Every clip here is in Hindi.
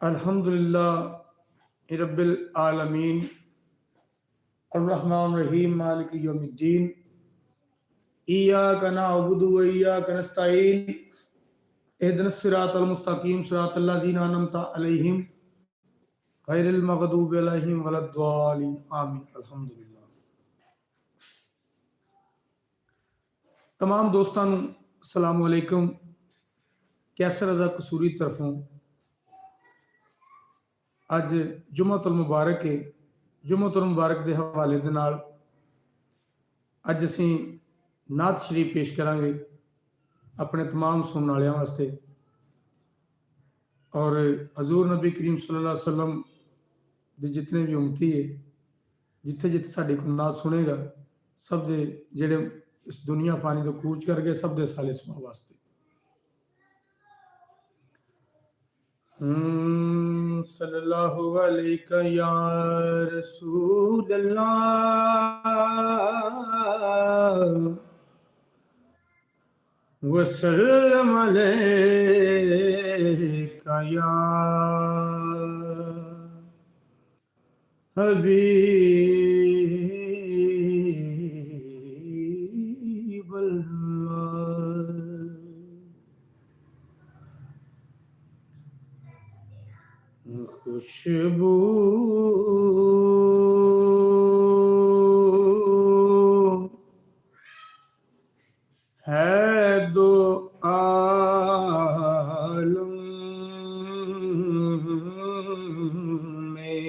अल्हम्दुलिल्लाह रब्बिल आलमीन अर्रहमान रहीम मालिक यौमिद्दीन इय्याका नअबुदु व इय्याका नस्तईन इहदिनस सिरातल मुस्तकीम सिरातल लज़ीना अनअमता अलैहिम गैरिल मग़दूबि अलैहिम वलद्दालिन आमीन। अल्हम्दुलिल्लाह। तमाम दोस्तां नूं अस्सलामु अलैकुम। कैसर रज़ा कसूरी तरफों अज जुम्मतुल मुबारक है। जुम्मतुल मुबारक के हवाले दे नाल अज असीं नात शरीफ पेश करांगे अपने तमाम सुनने वालियां वास्ते। और हजूर नबी करीम सल्लल्लाहु अलैहि वसल्लम दे जितने भी उम्मती है, जिथे जिथे साडी कोई नात सुनेगा, सब दे जेड़े इस दुनिया फानी तो कूच कर गए, सब दे साले सवाब वास्ते। सल्लल्लाहु अलैका या रसूल अल्लाह वसल्लम अलैका या हबीब अल्लाह। खुशबू है दो आलम में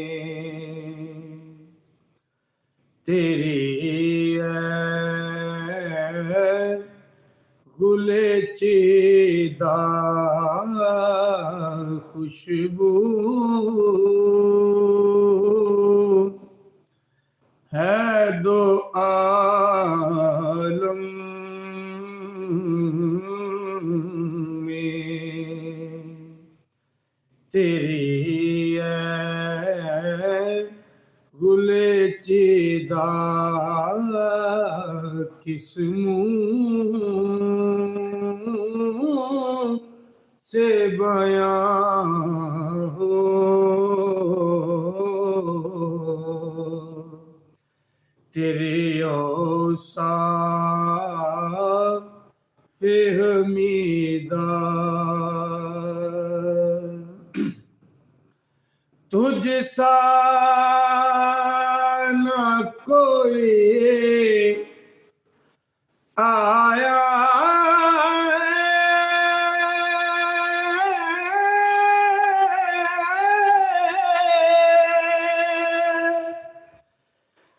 तेरी गुले चीदा खुशबू है दो आलम में तेरी गुले चीदा किस मुँह से बयां हो। तेरे औसाफ हमीदा तुझ सा न कोई आया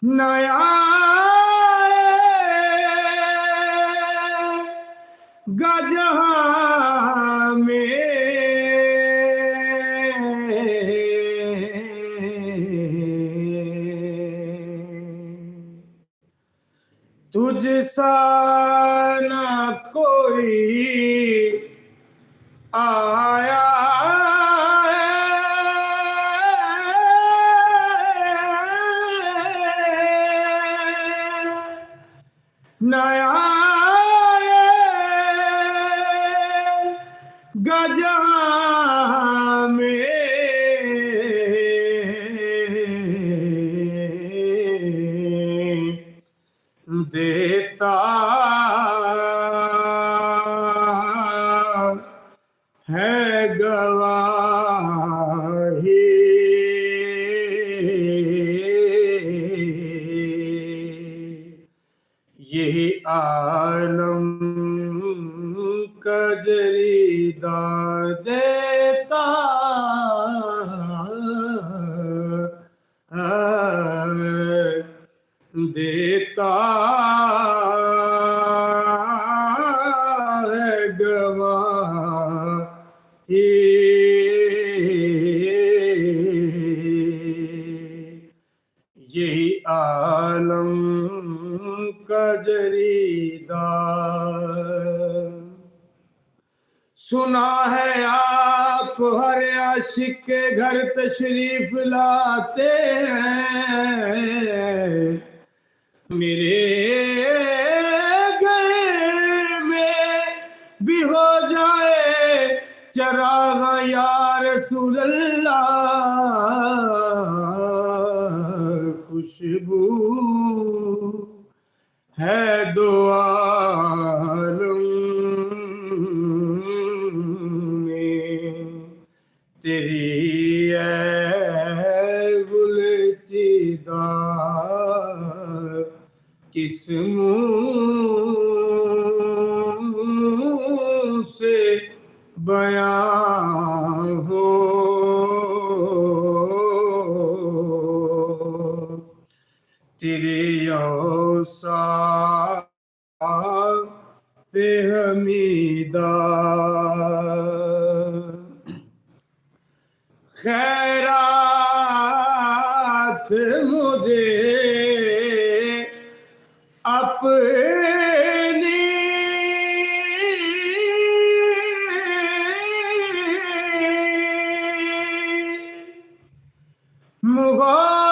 नया गजहाँ में तुझ सा न कोई आया नया गजहाँ में देता है गवाही। यही आलम कजरीदा देता देता है गवाही। यही आलम कजरीदा। सुना है आप हर आशिक के घर तशरीफ लाते हैं, मेरे घर में भी हो जाए चरागा या रसूल अल्लाह, खुशबू है दो आलम में, तेरी है गुलचिदा किस मुंह से बयां हो, तेरे औसाफ हमीदा खैरात मुझे अपनी मुहब्बत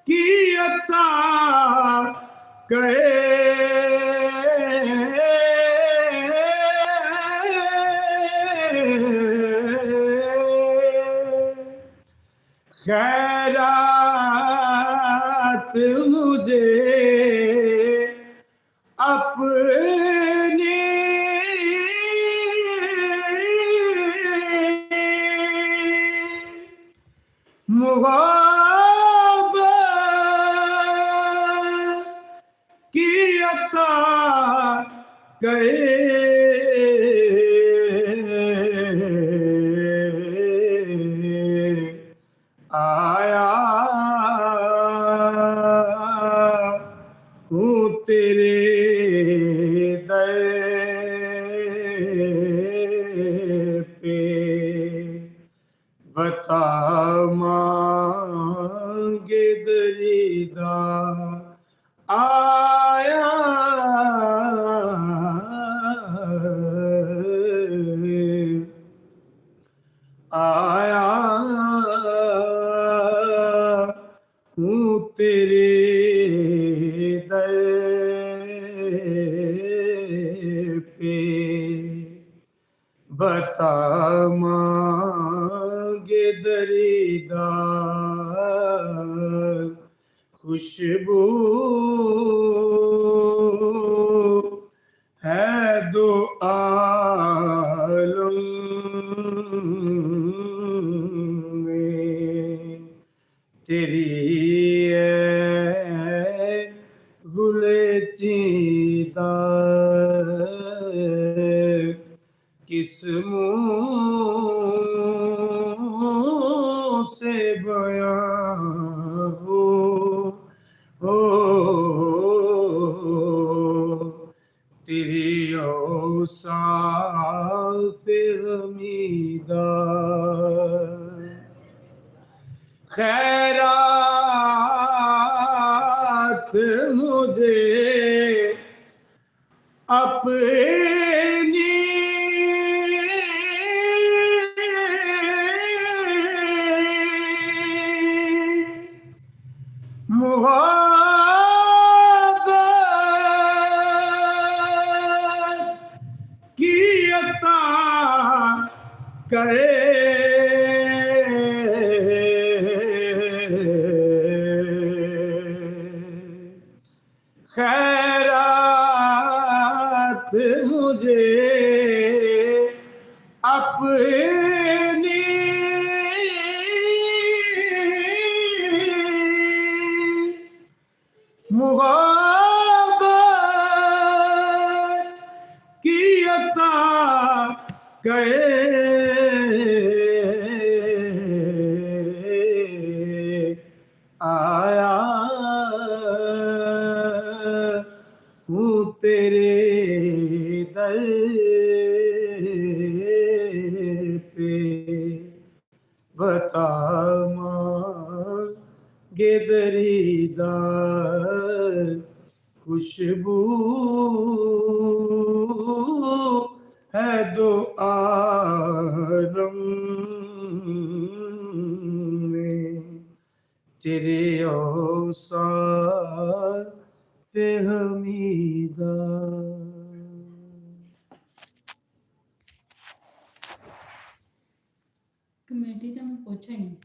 की अता करे, खैरात मुझे अपनी मुहब्बत की अता करे, आया हूँ तेरे दर पे, बता मांगे दरीदा आया आया हूँ तेरे दर पे, बता मांगे दरीदा खुशबू है दो आलम में, तेरी गुलचिदा किस मुंह से बयां हो, तेरी औसाफ हमीदा खैरात मुझे अपनी मुहब्बत की अता करे, खैरात मुझे अपनी मुहब्बत की अता करे, आया हूँ तेरे दर पे, बता मांगे दरीदा खुशबू है दो आलम में, तेरे औसाफ ਫੇ ਹਮੀਦਾ। ਕਮੇਟੀ ਤਾਂ ਮੈਂ ਪੁੱਛਾਂਗੀ।